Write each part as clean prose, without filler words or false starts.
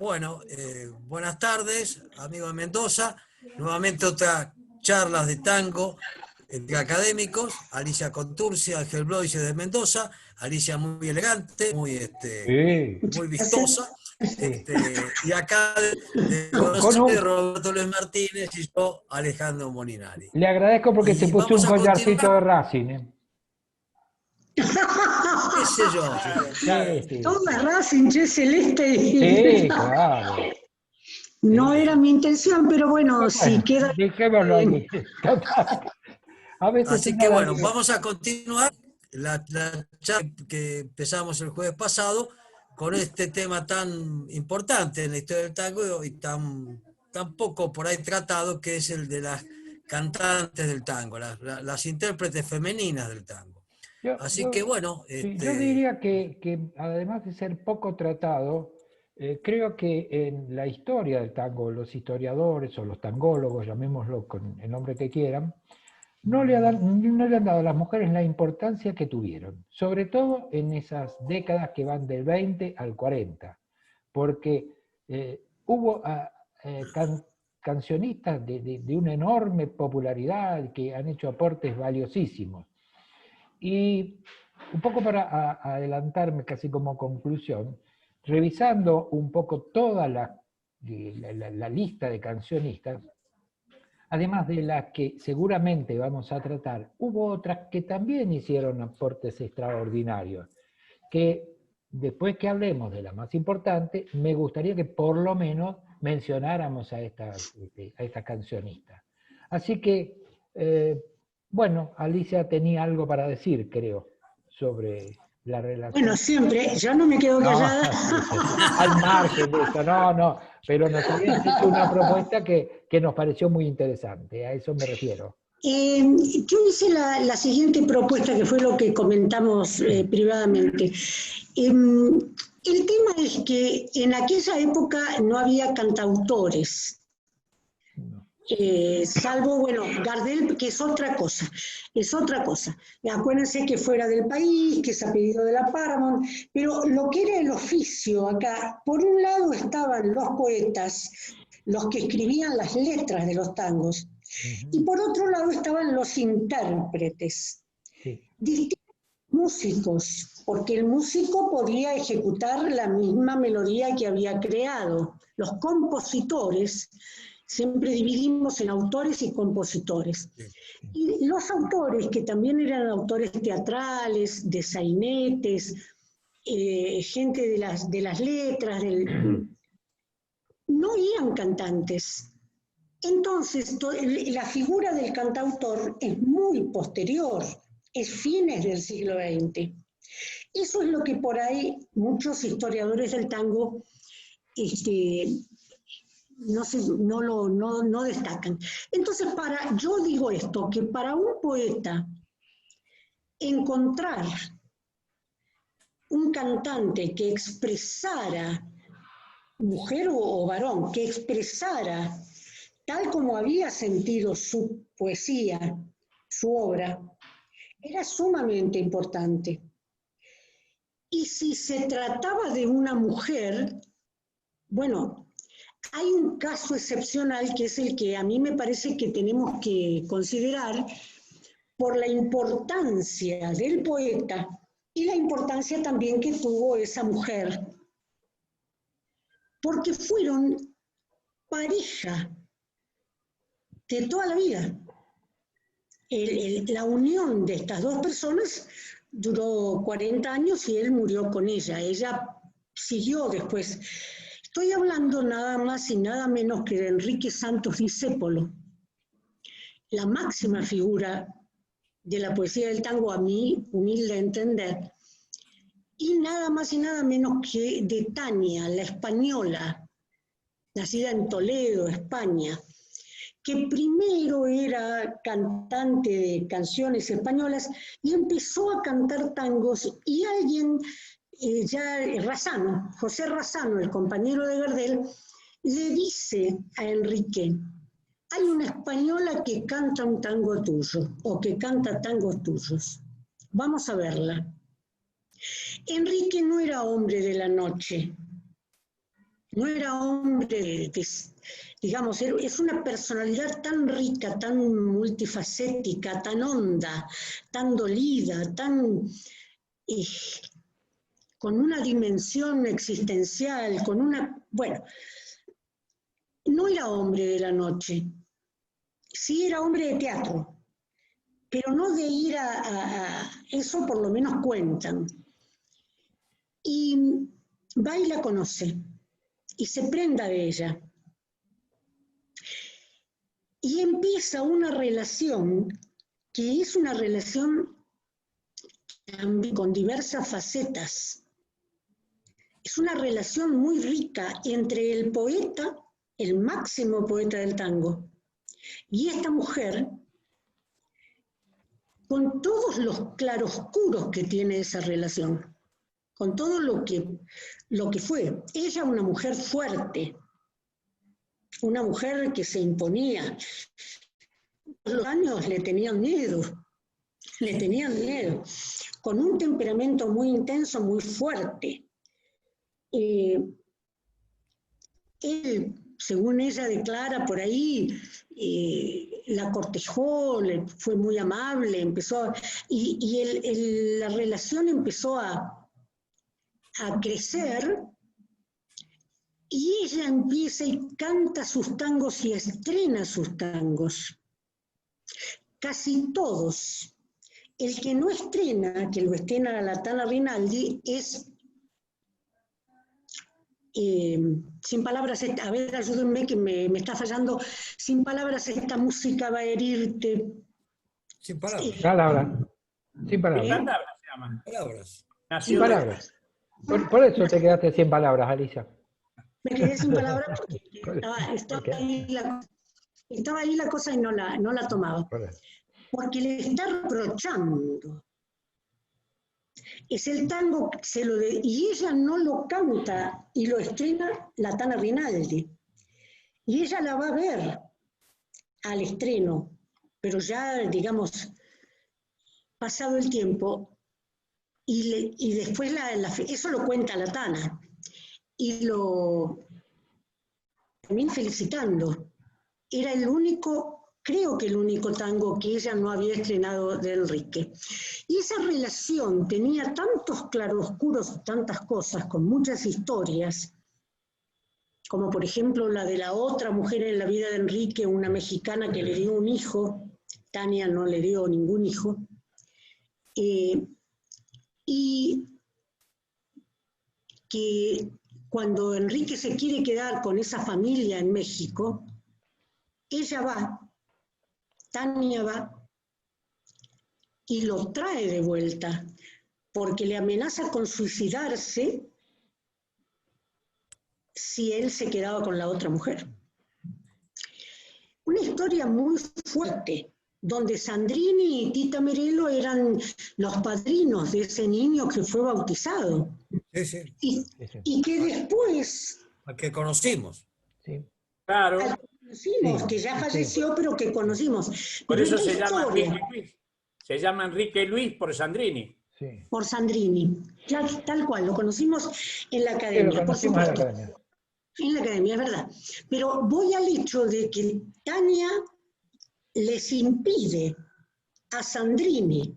Bueno, buenas tardes, amigo de Mendoza. Nuevamente otra charlas de tango entre académicos. Alicia Contursi, Ángel Bloise de Mendoza. Alicia muy elegante, Sí, muy Gracias. vistosa. sí. Y acá de Buenos Con Aires, un, Roberto Luis Martínez y yo, Alejandro Molinari. le agradezco porque se Y puso un vamos a collarcito continuar, de Racing. qué sé yo, Sí, sí, Todo es sí. Racing, che, celeste y Sí, claro. no Sí. era mi intención, pero bueno, si Bueno, queda dejémoslo bien. ahí. Total. A veces así que nada bueno, digo. vamos a continuar la charla que empezamos el jueves pasado con este tema tan importante en la historia del tango y tan poco por ahí tratado, que es el de las cantantes del tango, las intérpretes femeninas del tango. Yo, Así que yo, bueno, sí, yo diría que además de ser poco tratado, creo que en la historia del tango, los historiadores o los tangólogos, llamémoslo con el nombre que quieran, no le han dado a las mujeres la importancia que tuvieron, sobre todo en esas décadas que van del 20 al 40, porque hubo cancionistas de una enorme popularidad que han hecho aportes valiosísimos. Y un poco para adelantarme casi como conclusión, revisando un poco toda la lista de cancionistas, además de las que seguramente vamos a tratar, hubo otras que también hicieron aportes extraordinarios, que después que hablemos de la más importante, me gustaría que por lo menos mencionáramos a esta cancionista. Así que, bueno, Alicia tenía algo para decir, creo, sobre la Bueno, relación. siempre, yo no me quedo No, callada. sí, al margen de eso, no, pero nos habías hecho una propuesta que nos pareció muy interesante, a eso me refiero. Yo hice la siguiente propuesta, que fue lo que comentamos privadamente. El tema es que en aquella época no había cantautores. No. Salvo, bueno, Gardel, que es otra cosa. Acuérdense que fuera del país, que es apellido de la Paramount, pero lo que era el oficio acá, por un lado estaban los poetas, los que escribían las letras de los tangos, y por otro lado estaban los intérpretes, Sí. distintos músicos, porque el músico podía ejecutar la misma melodía que había creado. Los compositores, siempre dividimos en autores y compositores. Y los autores, que también eran autores teatrales, de sainetes, gente de las letras, no eran cantantes. Entonces, la figura del cantautor es muy posterior, es fines del siglo XX. Eso es lo que por ahí muchos historiadores del tango no destacan. Entonces, yo digo esto, que para un poeta encontrar un cantante que expresara, mujer o varón, que expresara tal como había sentido su poesía, su obra, era sumamente importante. Y si se trataba de una mujer, bueno, hay un caso excepcional que es el que a mí me parece que tenemos que considerar por la importancia del poeta y la importancia también que tuvo esa mujer, porque fueron pareja de toda la vida. La unión de estas dos personas duró 40 años y él murió con ella. Ella siguió después. Estoy hablando nada más y nada menos que de Enrique Santos Discépolo, la máxima figura de la poesía del tango, a mi humilde entender, y nada más y nada menos que de Tania, la española, nacida en Toledo, España, que primero era cantante de canciones españolas y empezó a cantar tangos, y alguien, José Razzano, el compañero de Gardel, le dice a Enrique: hay una española que canta un tango tuyo, o que canta tangos tuyos. Vamos a verla. Enrique no era hombre de la noche. no era hombre, digamos, es una personalidad tan rica, tan multifacética, tan honda, tan dolida, eh, con una dimensión existencial, con una, bueno, no era hombre de la noche, sí era hombre de teatro, pero no de ir eso por lo menos cuentan. Y va y la conoce, y se prenda de ella. Y empieza una relación que es una relación con diversas facetas. Es una relación muy rica entre el poeta, el máximo poeta del tango, y esta mujer, con todos los claroscuros que tiene esa relación, con todo lo que fue. Ella una mujer fuerte, una mujer que se imponía. Los años le tenían miedo, con un temperamento muy intenso, muy fuerte. Él, según ella declara por ahí, la cortejó, fue muy amable, empezó, la relación empezó a crecer, y ella empieza y canta sus tangos y estrena sus tangos. Casi todos. El que no estrena, que lo estrena la Tana Rinaldi, es Sin palabras, a ver, ayúdenme que me está fallando. Sin palabras esta música va a herirte. Sin palabras. Palabras. Sin palabras. Palabras se llaman. Palabras. Sin palabras. Por eso te quedaste sin palabras, Alicia. Me quedé sin palabras porque estaba ahí la cosa y no la tomaba. Porque le está reprochando. Es el tango, y ella no lo canta y lo estrena la Tana Rinaldi. Y ella la va a ver al estreno, pero ya, digamos, pasado el tiempo, y después eso lo cuenta la Tana, y lo termina felicitando. Era el único, creo que el único tango que ella no había estrenado de Enrique. Y esa relación tenía tantos claroscuros, tantas cosas, con muchas historias, como por ejemplo la de la otra mujer en la vida de Enrique, una mexicana que le dio un hijo. Tania no le dio ningún hijo. Y que cuando Enrique se quiere quedar con esa familia en México, ella va, Tania va, y lo trae de vuelta, porque le amenaza con suicidarse si él se quedaba con la otra mujer. Una historia muy fuerte, donde Sandrini y Tita Merello eran los padrinos de ese niño que fue bautizado. Sí, sí. Y que después... Al que conocimos. Sí. Claro. Al que conocimos, que ya falleció, pero que conocimos. Por Pero eso esta se llama historia, Enrique Luis. Se llama Enrique Luis por Sandrini. Sí. por Sandrini, tal cual, lo conocimos en la Sí, lo academia, por conocimos en la supuesto. academia. En la academia, es verdad. Pero voy al hecho de que Tania les impide a Sandrini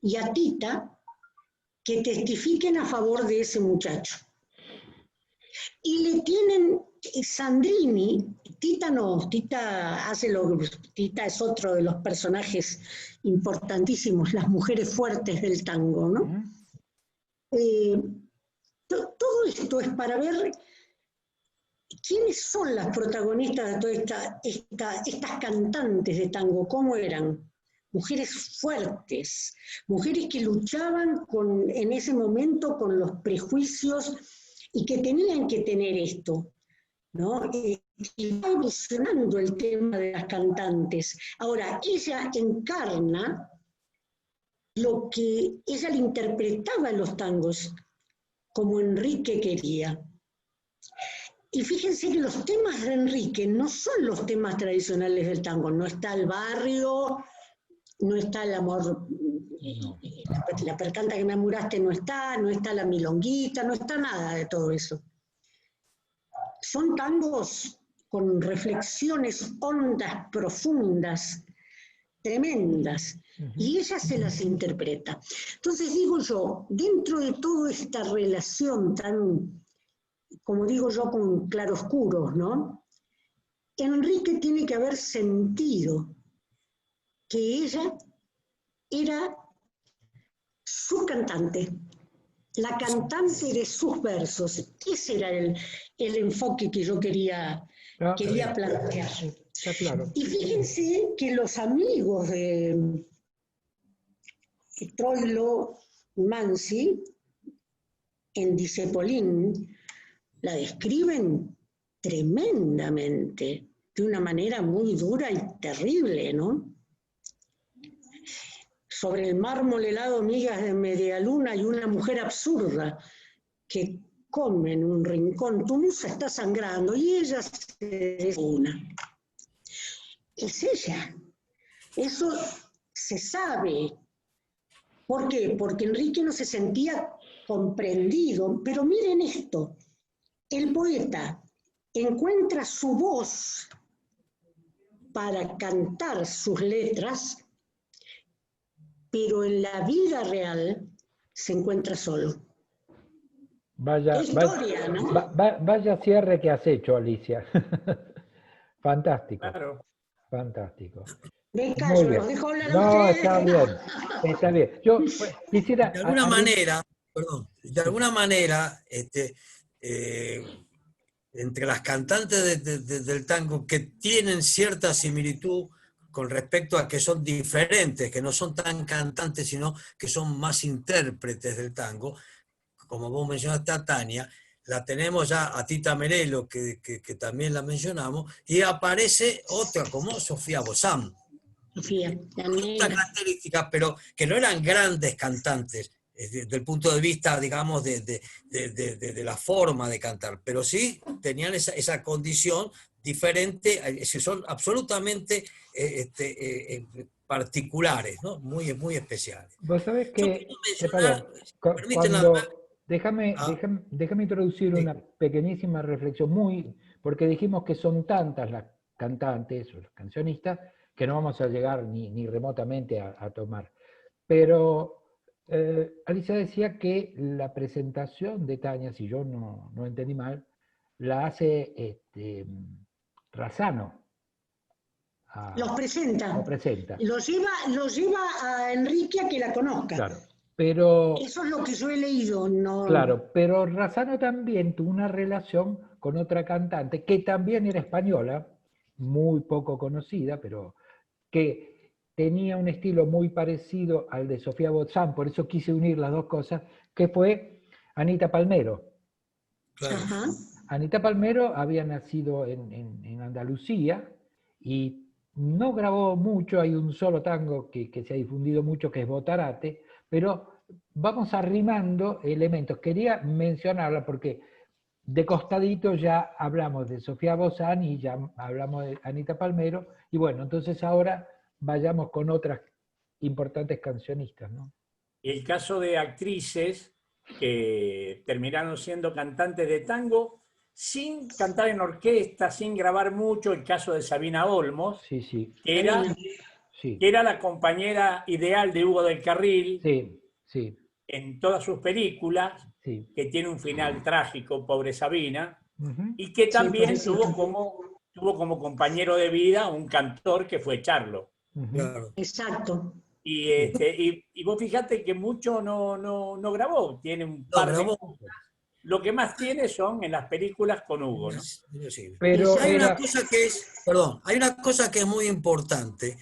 y a Tita que testifiquen a favor de ese muchacho. Y le tienen, Sandrini, Tita no, Tita es otro de los personajes importantísimos, las mujeres fuertes del tango, ¿no? Todo esto es para ver quiénes son las protagonistas de todas estas cantantes de tango, cómo eran. Mujeres fuertes, mujeres que luchaban en ese momento con los prejuicios y que tenían que tener esto, ¿no? Y va evolucionando el tema de las cantantes. Ahora, ella encarna lo que ella le interpretaba en los tangos, como Enrique quería. Y fíjense que los temas de Enrique no son los temas tradicionales del tango, no está el barrio, no está el amor, la percanta que me amuraste no está la milonguita, no está nada de todo eso. son tangos con reflexiones hondas, profundas, tremendas, y ella se las interpreta. Entonces digo yo, dentro de toda esta relación tan, como digo yo, con claroscuros, ¿no? Enrique tiene que haber sentido que ella era su cantante, la cantante de sus versos. Ese era el enfoque que yo quería plantear. Está claro. Y fíjense que los amigos de Troilo Mansi en Discepolín la describen tremendamente, de una manera muy dura y terrible, ¿no? Sobre el mármol helado migas de media luna y una mujer absurda que come en un rincón, tu musa está sangrando y ella se una. Es ella. Eso se sabe. ¿Por qué? Porque Enrique no se sentía comprendido. Pero miren esto, el poeta encuentra su voz para cantar sus letras, pero en la vida real se encuentra solo. Vaya, historia, ¿no? vaya cierre que has hecho, Alicia. Fantástico. Claro. Fantástico. Me Muy callo, bien. los dejo hablar a No, ustedes. está bien. Está bien. Yo quisiera... De alguna manera, perdón, de alguna manera, entre las cantantes del tango que tienen cierta similitud con respecto a que son diferentes, que no son tan cantantes, sino que son más intérpretes del tango, como vos mencionaste a Tania, la tenemos ya a Tita Merelo, que también la mencionamos, y aparece otra como Sofía Bozán. Sofía, la Otra negra. característica, pero que no eran grandes cantantes, desde el punto de vista, digamos, de la forma de cantar, pero sí tenían esa condición diferente, son absolutamente particulares, ¿no? Muy, muy especiales. Vos sabés Yo que, quiero mencionar, perdón, déjame introducir sí. una pequeñísima reflexión, porque dijimos que son tantas las cantantes o los cancionistas que no vamos a llegar ni remotamente a tomar. Pero Alicia decía que la presentación de Tania, si yo no entendí mal, la hace Razzano. Los presenta. Lo presenta. Los lleva a Enrique a que la conozca. Claro, pero... Eso es lo que yo he leído. No... Claro, pero Razzano también tuvo una relación con otra cantante que también era española, muy poco conocida, pero que tenía un estilo muy parecido al de Sofía Bozán, por eso quise unir las dos cosas, que fue Anita Palmero. Claro. Ajá. Anita Palmero había nacido en Andalucía y no grabó mucho, hay un solo tango que se ha difundido mucho, que es Botarate, pero vamos arrimando elementos. Quería mencionarla porque de costadito ya hablamos de Sofía Bozán y ya hablamos de Anita Palmero, y bueno, entonces ahora vayamos con otras importantes cancionistas, ¿no? Y el caso de actrices que terminaron siendo cantantes de tango sin cantar en orquesta, sin grabar mucho, el caso de Sabina Olmos, Sí. que Sí. era la compañera ideal de Hugo del Carril Sí. en todas sus películas, Sí. que tiene un final trágico, pobre Sabina, Uh-huh. y que también Sí, tuvo como compañero de vida un cantor que fue Charlo. Uh-huh. Claro. Exacto. Y vos fijate que mucho no grabó, tiene un par de cosas. Lo que más tiene son en las películas con Hugo, ¿no? Pero hay una cosa que es muy importante,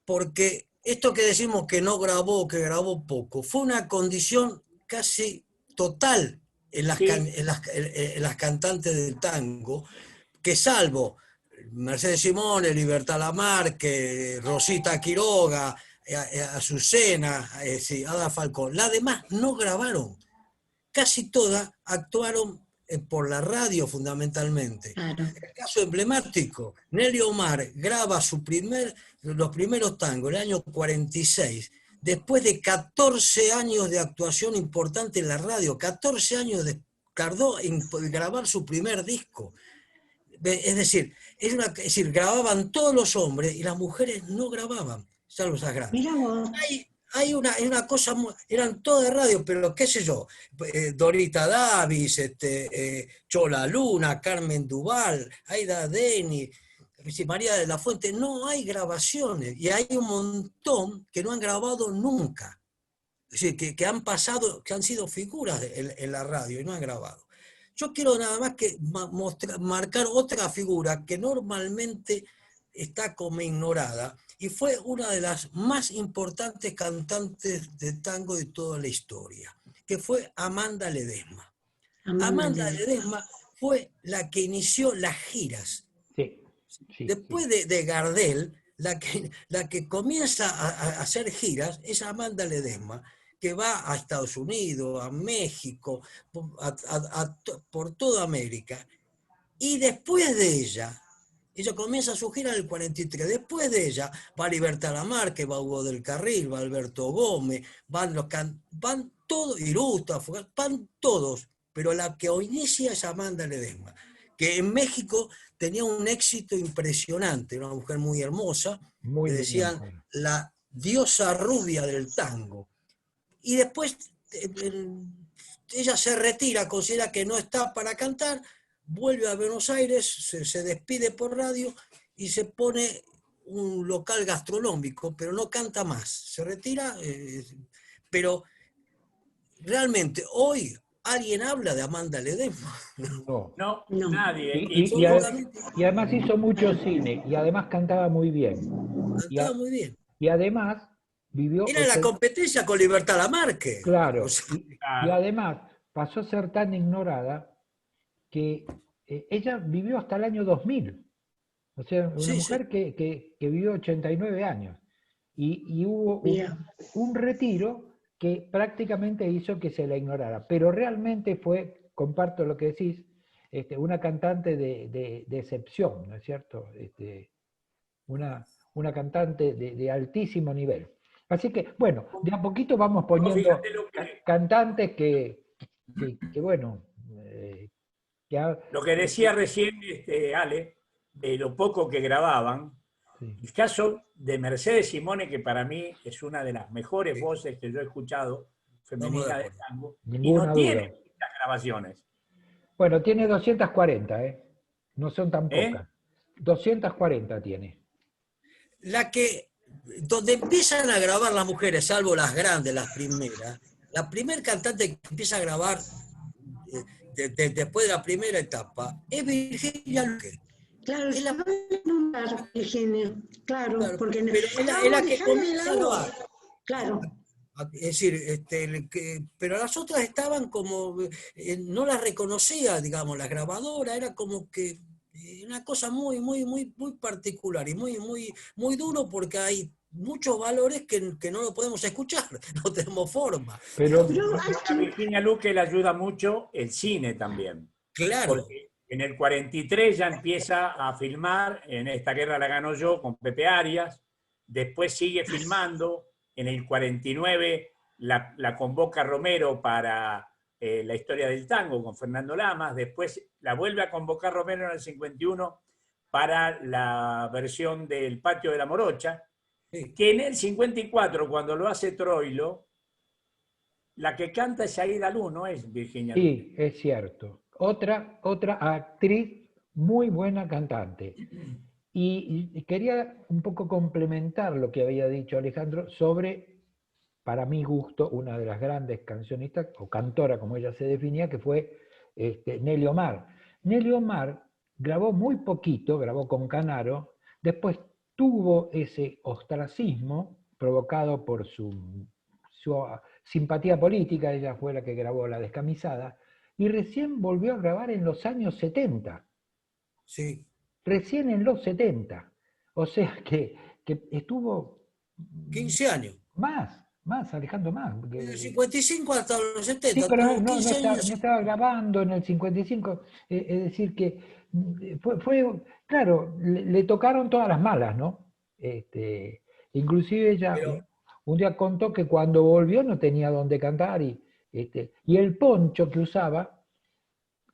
porque esto que decimos que no grabó, que grabó poco, fue una condición casi total en las cantantes del tango, que salvo Mercedes Simone, Libertad Lamarque, Rosita Quiroga, Azucena, Ada Falcón, las demás no grabaron. Casi todas actuaron por la radio fundamentalmente. Claro. El caso emblemático, Nelly Omar graba los primeros tangos en el año 46, después de 14 años de actuación importante en la radio, 14 años tardó en grabar su primer disco. Es decir, grababan todos los hombres y las mujeres no grababan, salvo esas grandes. Mira vos. Hay una cosa, eran todas de radio, pero qué sé yo, Dorita Davis, Chola Luna, Carmen Duval, Aida Deni, María de la Fuente, no hay grabaciones y hay un montón que no han grabado nunca. Es decir, que han pasado, que han sido figuras en la radio y no han grabado. Yo quiero nada más que marcar otra figura que normalmente está como ignorada y fue una de las más importantes cantantes de tango de toda la historia, que fue Amanda Ledesma. Amanda Ledesma fue la que inició las giras. Sí, Después de Gardel, la que comienza a hacer giras es Amanda Ledesma, que va a Estados Unidos, a México, por toda América. Y después de ella comienza su gira en el 43. Después de ella va Libertad Lamarque, va Hugo del Carril, va Alberto Gómez, van todos, Irusta, van todos, pero la que hoy inicia es Amanda Ledesma, que en México tenía un éxito impresionante, una mujer muy hermosa, muy le decían la diosa rubia del tango. Y después ella se retira, considera que no está para cantar, vuelve a Buenos Aires, se despide por radio y se pone un local gastronómico, pero no canta más. Se retira, pero realmente hoy alguien habla de Amanda Ledesma. No, nadie. Y además hizo mucho cine y además cantaba muy bien. Cantaba muy bien. Y además vivió... Era la competencia con Libertad Lamarque. Claro. O sea, y además pasó a ser tan ignorada que ella vivió hasta el año 2000. O sea, una mujer que vivió 89 años. Y hubo un retiro que prácticamente hizo que se la ignorara. Pero realmente fue, comparto lo que decís, una cantante de excepción, ¿no es cierto? Una cantante de altísimo nivel. Así que, bueno, de a poquito vamos poniendo cantantes que bueno... Lo que decía recién Ale, de lo poco que grababan, el caso de Mercedes Simone, que para mí es una de las mejores voces que yo he escuchado, femenina de tango, y no tiene muchas grabaciones. Bueno, tiene 240, no son tan pocas. 240 tiene. Donde empiezan a grabar las mujeres, salvo las grandes, las primeras, la primer cantante que empieza a grabar después de la primera etapa es Virginia Luque. Claro, es la Virginia, claro, porque es la que comienza a grabar. Claro. Es decir, pero las otras estaban como, no las reconocía, digamos, las grabadoras, era como que una cosa muy, muy, muy, muy particular y muy, muy, muy duro porque hay muchos valores que no lo podemos escuchar, no tenemos forma. Pero a Virginia Luque le ayuda mucho el cine también. Claro. Porque en el 43 ya empieza a filmar, en Esta guerra la gano yo, con Pepe Arias, después sigue filmando, en el 49 la convoca Romero para La historia del tango con Fernando Lamas, después la vuelve a convocar Romero en el 51 para la versión del Patio de la Morocha, que en el 54, cuando lo hace Troilo, la que canta es Aida Lu, no es Virginia Lu. Sí, es cierto. Otra actriz muy buena cantante. Y quería un poco complementar lo que había dicho Alejandro sobre, para mi gusto, una de las grandes cancionistas, o cantora como ella se definía, que fue Nelly Omar. Nelly Omar grabó muy poquito, grabó con Canaro, después tuvo ese ostracismo provocado por su simpatía política, ella fue la que grabó La descamisada, y recién volvió a grabar en los años 70. Sí. Recién en los 70. O sea que estuvo... 15 años. Más, Alejandro, más. Desde el 55 hasta los 70. Sí, pero no estaba grabando en el 55. Es decir que fue claro, le tocaron todas las malas, ¿no? Inclusive ella un día contó que cuando volvió no tenía dónde cantar y el poncho que usaba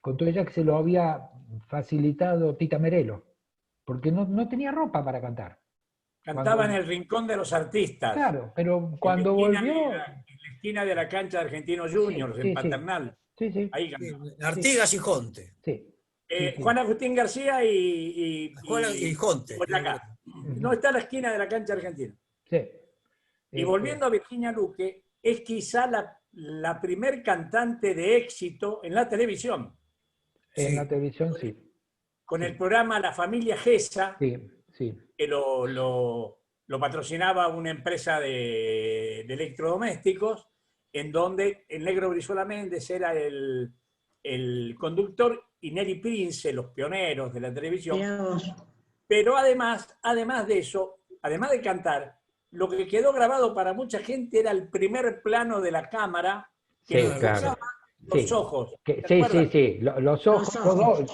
contó ella que se lo había facilitado Tita Merelo, porque no tenía ropa para cantar. Cantaba en el Rincón de los Artistas. Claro, pero En cuando la esquina volvió... en la esquina de la cancha de Argentinos Juniors, en Paternal. Sí. Ahí cantaba. Artigas y Jonte. Sí. Juan Agustín García y Jonte. Boyacá. No está en la esquina de la cancha argentina. Sí. Y volviendo a Virginia Luque, es quizá la primer cantante de éxito en la televisión. En la televisión, sí. Con el programa La Familia Gesa, Sí. que lo patrocinaba una empresa de electrodomésticos, en donde el negro Brizuela Méndez era el conductor y Nelly Prince, los pioneros de la televisión. Pero además de eso, además de cantar, lo que quedó grabado para mucha gente era el primer plano de la cámara que enfocaba los ojos. Sí, los ojos.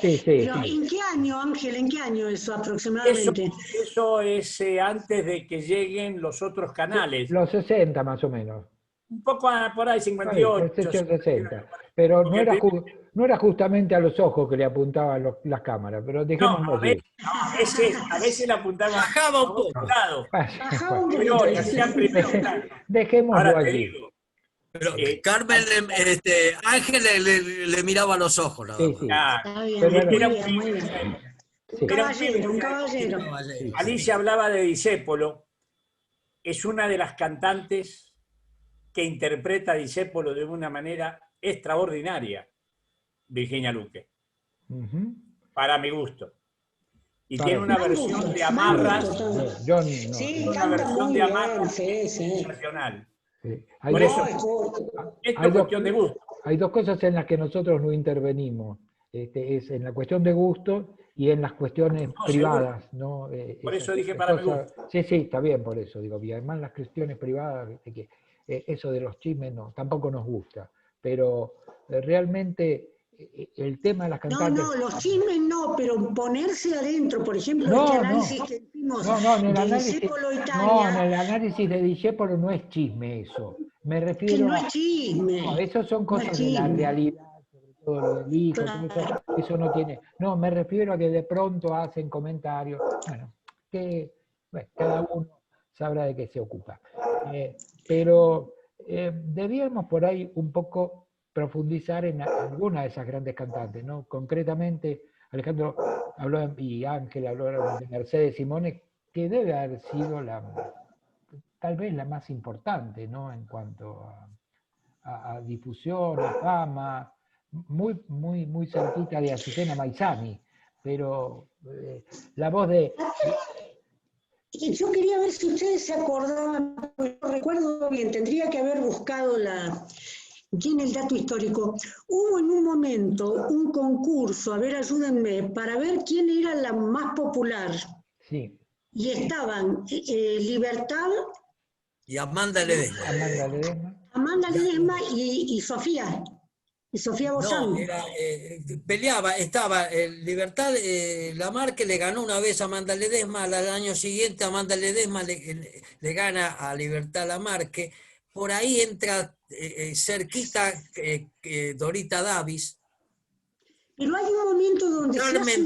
Sí. Pero, ¿en qué año, Ángel? ¿En qué año eso aproximadamente? Eso es antes de que lleguen los otros canales. Los 60 más o menos. Un poco por ahí, 58. 60. Pero no era justamente a los ojos que le apuntaban las cámaras, pero dejémoslo así. A veces le apuntaban bajaba un poco. Bajaba un Pero poquito. hacían primer plano. Dejémoslo Ahora te allí. digo, Pero Carmen, Ángel le miraba a los ojos. Sí. Está bien, Pero muy bien. Sí. Un caballero. Alicia hablaba de Discépolo. Es una de las cantantes que interpreta a Discépolo de una manera extraordinaria, Virginia Luque, para mi gusto. Y tiene una versión de Amarras, una versión de Amarras sensacional. Por eso, esto es cuestión de gusto. Hay dos cosas en las que nosotros no intervenimos. Es en la cuestión de gusto y en las cuestiones privadas. ¿No? Por eso dije para mi gusto. Sí, está bien por eso. Digo, y además las cuestiones privadas, eso de los chismes tampoco nos gusta. Pero realmente el tema de las cantantes... No, los chismes no, pero ponerse adentro, por ejemplo, este análisis que hicimos de Discépolo Italia... No, en el análisis de Discépolo no es chisme eso. Me refiero que no es chisme. No, eso son cosas de la realidad, sobre todo lo del hijo, eso no tiene... No, me refiero a que de pronto hacen comentarios, cada uno sabrá de qué se ocupa. Pero debíamos por ahí un poco profundizar en alguna de esas grandes cantantes, ¿no? Concretamente, Alejandro habló, y Ángel habló de Mercedes Simone, que debe haber sido tal vez la más importante, ¿no? En cuanto a difusión, a fama, muy cerquita de Azucena Maizani, pero la voz de... Yo quería ver si ustedes se acordaban, porque no recuerdo bien, tendría que haber buscado tiene el dato histórico. Hubo en un momento un concurso, a ver, ayúdenme, para ver quién era la más popular. Sí. Y estaban Libertad y Amanda Ledesma. Amanda Ledesma y Sofía. Y Sofía Bozán. No, estaba Libertad Lamarque, le ganó una vez a Amanda Ledesma, al año siguiente Amanda Ledesma le gana a Libertad Lamarque. Por ahí entra cerquita Dorita Davis. Pero hay un momento donde se hace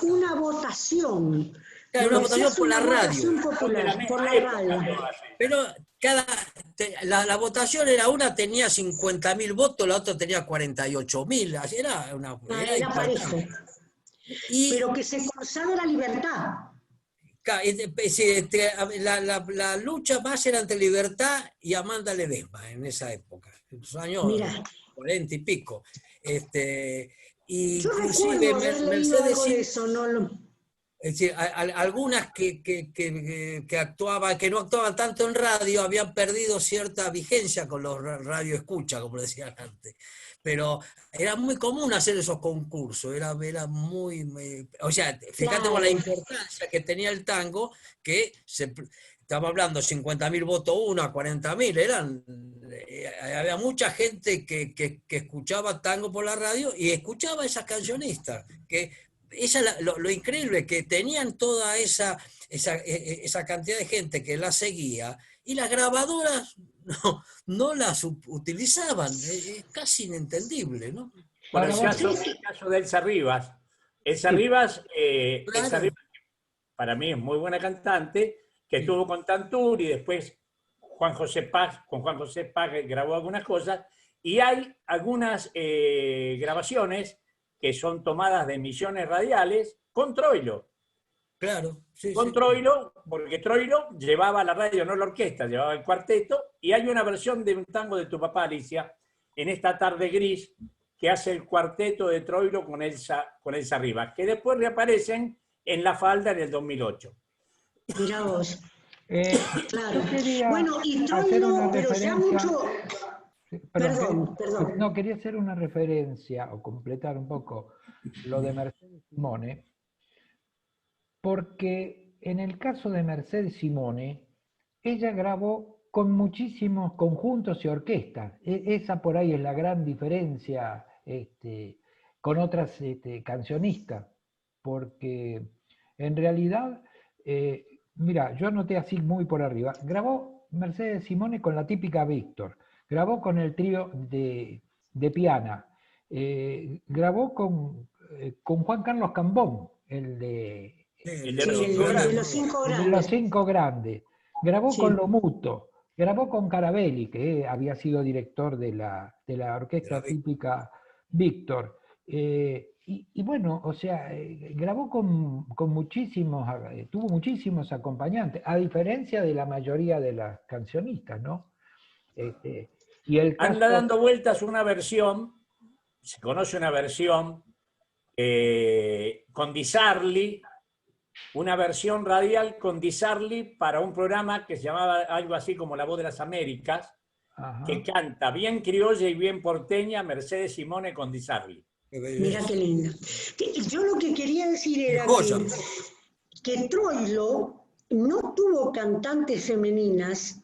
una votación. Claro, una votación por la radio. Popular, por la radio. Pero la votación era una tenía 50.000 votos, la otra tenía 48.000. Era parejo. Pero que se consagra Libertad. La lucha más era entre Libertad y Amanda Ledesma en esa época, en los años 40 y pico. Inclusive Mercedes... Es decir, algunas que no actuaban tanto en radio habían perdido cierta vigencia con los radioescuchas, como decían antes. Pero era muy común hacer esos concursos, era muy... O sea, fíjate con la importancia que tenía el tango, que estamos hablando 50.000 votos uno a 40.000, había mucha gente que escuchaba tango por la radio y escuchaba esas cancionistas, que... lo increíble, que tenían toda esa cantidad de gente que la seguía y las grabadoras no las utilizaban. Es casi inentendible, ¿no? Bueno, el Ahora, caso de Elsa Rivas. Elsa Sí. Rivas, Claro. Elsa Rivas, para mí es muy buena cantante, que Sí. estuvo con Tantur y después con Juan José Paz grabó algunas cosas, y hay algunas grabaciones que son tomadas de emisiones radiales con Troilo. Claro, sí, Con sí. Troilo, porque Troilo llevaba la radio, no la orquesta, llevaba el cuarteto, y hay una versión de un tango de tu papá, Alicia, en esta tarde gris, que hace el cuarteto de Troilo con Elsa Rivas, que después reaparecen en La Falda en el 2008. Mirá vos. Claro. Yo quería Bueno, y hacer una Troilo, pero ya referencia. mucho... Sí, Perdón. no, quería hacer una referencia o completar un poco lo de Mercedes Simone, porque en el caso de Mercedes Simone, ella grabó con muchísimos conjuntos y orquestas. Esa por ahí es la gran diferencia con otras cancionistas, porque en realidad, mira, yo anoté así muy por arriba, grabó Mercedes Simone con la típica Víctor, grabó con el trío de Piana, grabó con Juan Carlos Cambón, el de El de los cinco de grandes. los 5 Los grandes. 5 grandes. Grabó Sí. con Lomuto, grabó con Carabelli, que había sido director de la orquesta típica Víctor. Y bueno, o sea, grabó con muchísimos, tuvo muchísimos acompañantes, a diferencia de la mayoría de las cancionistas, ¿no? Y el caso... Anda dando vueltas una versión, se conoce una versión con Di Sarli, una versión radial con Di Sarli para un programa que se llamaba algo así como La Voz de las Américas, Ajá. que canta bien criolla y bien porteña Mercedes Simone con Di Sarli. Mirá qué lindo. Yo lo que quería decir era que Troilo no tuvo cantantes femeninas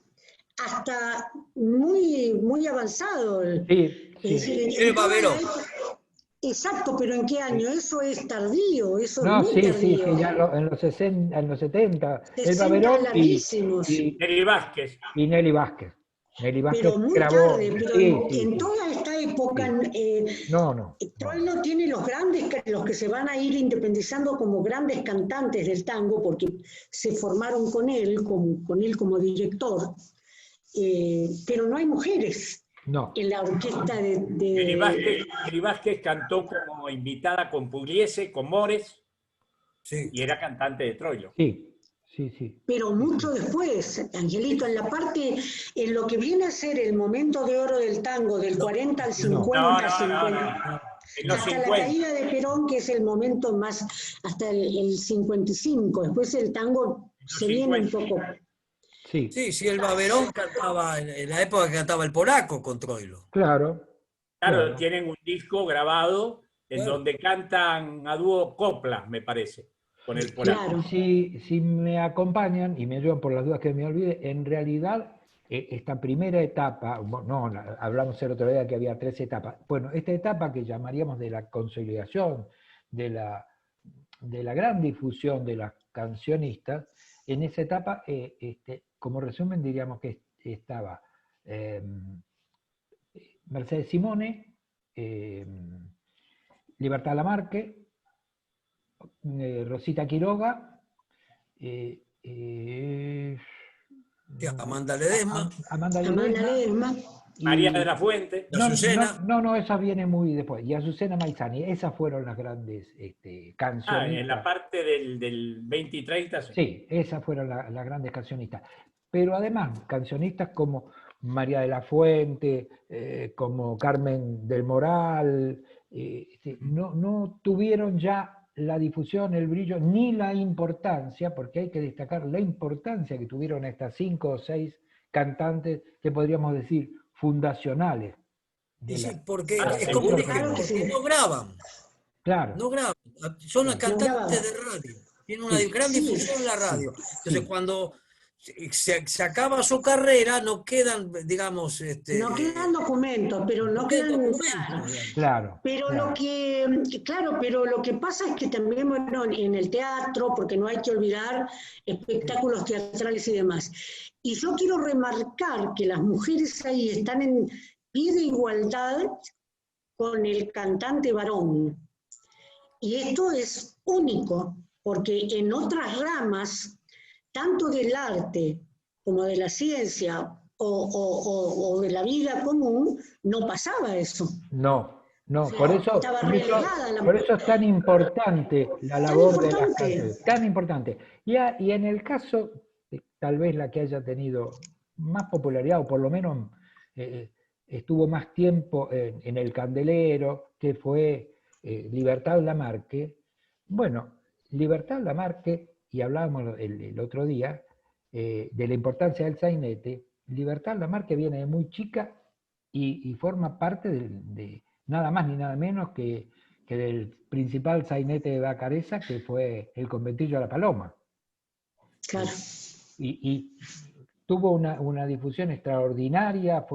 hasta muy, muy avanzado. Sí, Es decir, El Baberón. Exacto, pero ¿en qué año? Eso es tardío, eso No, es muy tardío. sí, ya en los 60, en los 70, el 60 Baberón larguísimos. Neri Vázquez. y Nelly Vázquez. Nelly Vázquez Pero muy grabó. tarde, pero en toda esta época, No. Troilo tiene los grandes, los que se van a ir independizando como grandes cantantes del tango, porque se formaron con él como director, pero no hay mujeres No. en la orquesta de... Neri Vázquez cantó como invitada con Pugliese, con Mores, Sí. y era cantante de Troilo. Sí. Pero mucho después, Angelito, en lo que viene a ser el momento de oro del tango, del 40 al 50, 50 En los hasta 50. la caída de Perón, que es el momento más, hasta el 55. Después el tango se viene un poco... Sí, el Baberón cantaba en la época que cantaba el polaco con Troilo. claro. Claro, tienen un disco grabado en Claro. donde cantan a dúo coplas, me parece, con el polaco. Claro. Si me acompañan y me ayudan por las dudas que me olvide, en realidad esta primera etapa, no, hablamos el otro día que había 3 etapas. Bueno, esta etapa que llamaríamos de la consolidación, de la gran difusión de las cancionistas, en esa etapa, como resumen diríamos que estaba Mercedes Simone, Libertad Lamarque, Rosita Quiroga, Amanda Ledesma. Amanda Amanda Ledesma. Ledesma. María de la Fuente. Azucena. No, esa viene muy después. Y Azucena Maizani, esas fueron las grandes cancionistas. En la parte del 20 y 30. Sí, esas fueron las grandes cancionistas. Pero además, cancionistas como María de la Fuente, como Carmen del Moral, no tuvieron ya la difusión, el brillo, ni la importancia, porque hay que destacar la importancia que tuvieron estas 5 o 6 cantantes que podríamos decir fundacionales. Porque es seguro. como que no graban. Claro. No graban. Son las cantantes de radio. Tienen una gran difusión en la radio. Entonces, cuando se acaba su carrera, no quedan, digamos... no quedan documentos, pero no quedan documentos. Claro. Pero lo que pasa es que también, bueno, en el teatro, porque no hay que olvidar espectáculos teatrales y demás. Y yo quiero remarcar que las mujeres ahí están en pie de igualdad con el cantante varón. Y esto es único, porque en otras ramas, tanto del arte como de la ciencia o de la vida común, no pasaba eso. No, no, O sea, por eso, estaba relegada la por eso es tan importante la labor de las importante. canciones, tan importante. Y en el caso, tal vez la que haya tenido más popularidad, o por lo menos estuvo más tiempo en el candelero, que fue Libertad Lamarque. Bueno, Libertad Lamarque, y hablábamos el otro día de la importancia del sainete. Libertad Lamarque viene de muy chica y forma parte de nada más ni nada menos que del principal sainete de Vacareza, que fue el conventillo de la Paloma. Claro. Y tuvo una difusión extraordinaria,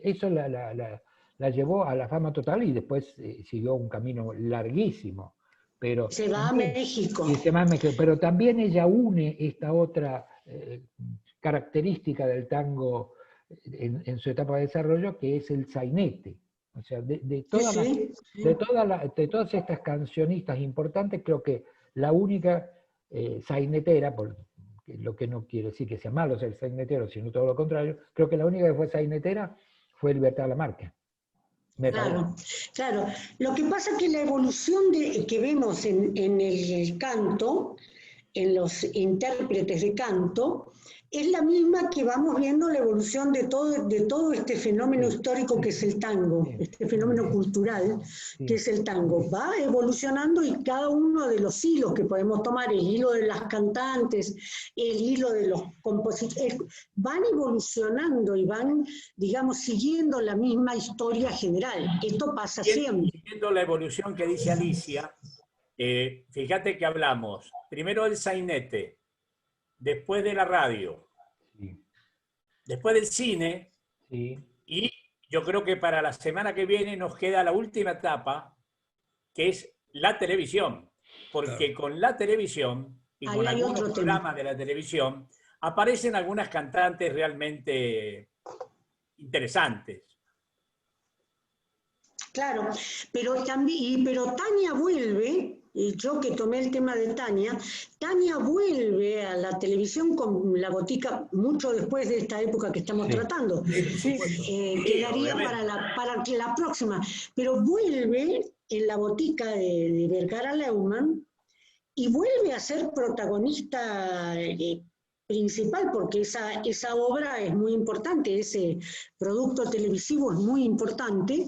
eso la llevó a la fama total, y después siguió un camino larguísimo. Pero Se va también, a México. y se va a México. Pero también ella une esta otra característica del tango en su etapa de desarrollo, que es el sainete. O sea, de todas estas cancionistas importantes, creo que la única sainetera, lo que no quiere decir que sea malo ser sainetero, sino todo lo contrario, creo que la única que fue sainetera fue Libertad Lamarque. Claro, claro. Lo que pasa es que la evolución que vemos en el canto, en los intérpretes de canto, es la misma que vamos viendo la evolución de todo este fenómeno histórico que es el tango, este fenómeno cultural que es el tango. Va evolucionando, y cada uno de los hilos que podemos tomar, el hilo de las cantantes, el hilo de los compositores, van evolucionando y van, digamos, siguiendo la misma historia general. Esto pasa siempre. Siguiendo la evolución que dice Alicia, fíjate que hablamos primero del sainete, después de la radio, Sí. después del cine, Sí. y yo creo que para la semana que viene nos queda la última etapa, que es la televisión, porque con la televisión y Ahí con hay algunos otro programas de la televisión aparecen algunas cantantes realmente interesantes. Claro, pero Tania vuelve, y yo que tomé el tema de Tania vuelve a la televisión con La Botica mucho después de esta época que estamos tratando. Quedaría para la próxima, pero vuelve en La Botica de Vergara Leumann y vuelve a ser protagonista principal, porque esa obra es muy importante, ese producto televisivo es muy importante,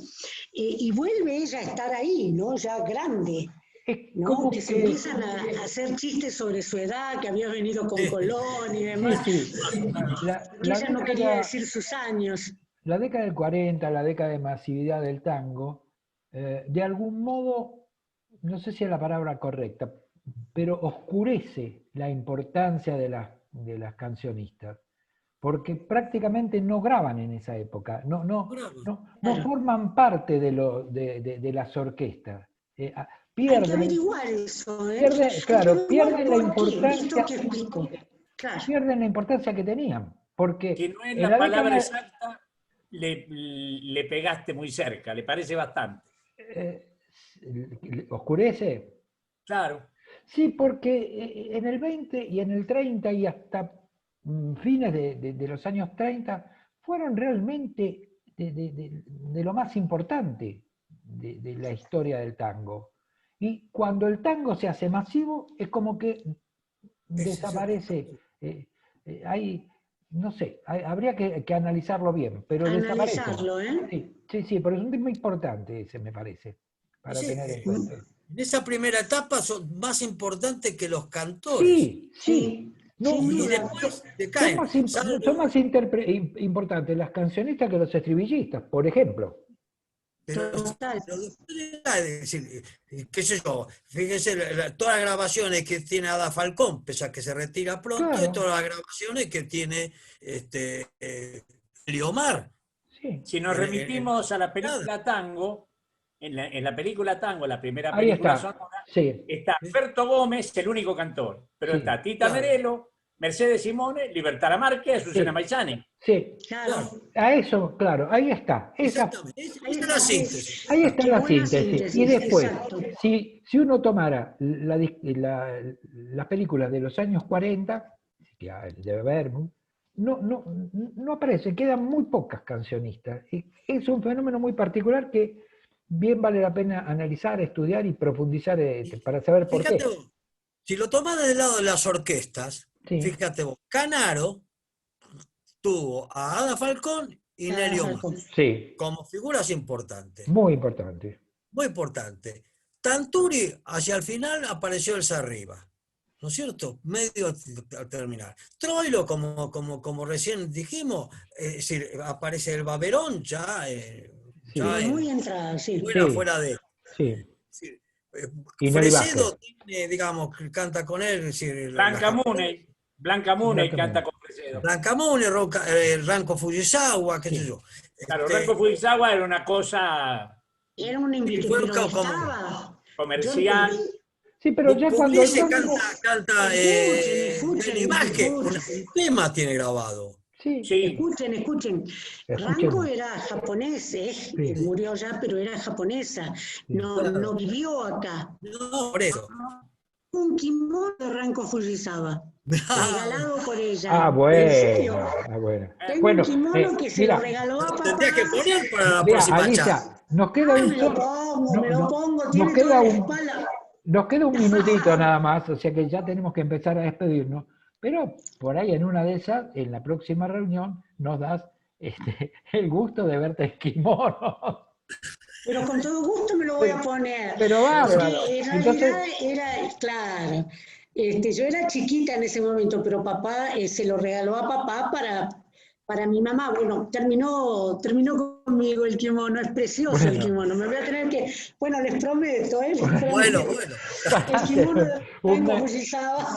y vuelve ella a estar ahí, ¿no? Ya grande, ¿no? Que se empiezan a hacer chistes sobre su edad, que había venido con Colón y demás, que ella no quería decir sus años. La década del 40, la década de masividad del tango, de algún modo, no sé si es la palabra correcta, pero oscurece la importancia de las cancionistas, porque prácticamente no graban en esa época, no forman parte de las orquestas. Hay que averiguar eso, Pierden la importancia. Claro. Pierden la importancia que tenían, porque que no es la palabra exacta, le pegaste muy cerca, le parece bastante. ¿Oscurece? Claro. Sí, porque en el 20 y en el 30 y hasta fines de los años 30 fueron realmente de lo más importante de la historia del tango. Y cuando el tango se hace masivo, es como que desaparece. No sé, habría que analizarlo bien, pero analizarlo, desaparece. Sí, pero es un tema importante ese, me parece, para tener en cuenta. En esa primera etapa son más importantes que los cantores. Sí. No, y después decaen. Son más importantes las cancionistas que los estribillistas, por ejemplo. Pero después decir, qué sé yo, fíjense todas las grabaciones que tiene Ada Falcón, pese a que se retira pronto, y todas las grabaciones que tiene Liomar. Sí. Si nos remitimos a la película Tango, en la película Tango, la primera película sonora, está Alberto Gómez, el único cantor, pero está Tita Merelo, Mercedes Simone, Libertad Lamarque, Azucena Sí. Maizani. Sí, Claro. a eso, claro, ahí está. Exactamente. Esa es la síntesis. Ahí está Qué la buena síntesis. Y síntesis, después, exacto. si uno tomara las películas de los años 40, que debe haber, no aparece, quedan muy pocas cancionistas. Y es un fenómeno muy particular que bien vale la pena analizar, estudiar y profundizar para saber por Fíjate qué. vos, si lo tomás desde el lado de las orquestas, Sí, fíjate vos, Canaro tuvo a Ada Falcón y Nelly Omar sí, como figuras importantes, muy importante. muy importantes. Tanturi, hacia el final, apareció Elsa Arriba, ¿no es cierto? Medio al terminar. Troilo, como recién dijimos, es decir, aparece el Baberón ya, Sí. ya Muy entrada, sí. fuera de... Sí. Sí, Y Nelly Fresedo Vázquez. tiene, digamos, que canta con él, es decir, Blanca Mooney. Blanca Mooney Blanca canta Mooney. con Fresedo. Blanca Mune, Ranko Fujisawa, qué sé yo. Claro, Este, Ranko Fujisawa era una cosa Era una Sí, invitación, fue pero como- estaba. comercial. Sí, pero ya cuando Pugliese el canta Escuchen, Nelly Vázquez, un escuchen. tema tiene grabado. Sí, Sí, Escuchen. Escuchemos. Ranko era japonés, Sí. murió ya, pero era japonesa. No vivió acá. No, por eso. Un kimono de Ranko Fujisawa, regalado por ella. Ah, ¿En serio? bueno. Tengo Bueno, un kimono que se mira, lo regaló a papá. Tendrías que poner para la mira, próxima charla. Alicia, nos queda Ay, un me lo solo. pongo, nos tiene queda toda la un, espalda. nos queda un minutito nada más, o sea que ya tenemos que empezar a despedirnos. Pero por ahí en una de esas, en la próxima reunión, nos das el gusto de verte en kimono. Pero con todo gusto me lo voy a poner. Pero bárbaro. Porque en Entonces, realidad era, claro, yo era chiquita en ese momento, pero papá se lo regaló a papá para mi mamá. Bueno, terminó conmigo el kimono, es precioso el bueno, kimono. Me voy a tener que, bueno, les prometo, les prometo. Bueno. El kimono de Un Ranko mes. Fujisawa.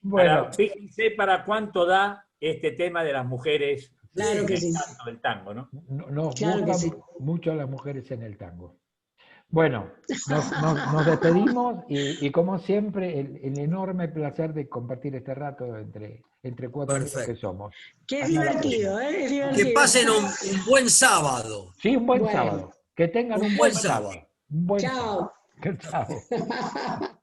Bueno, fíjense para cuánto da este tema de las mujeres Claro que en sí. el canto del tango, ¿no? nos Claro que gustan sí. mucho las mujeres en el tango. Bueno, nos despedimos y como siempre, el enorme placer de compartir este rato entre cuatro amigos que Perfecto. somos. Que es Hasta la divertido, próxima. es Que divertido. pasen un buen sábado. Sí, un buen Bueno. sábado. Que tengan Un un buen buen sábado. sábado. Un buen Chao. sábado. Chao.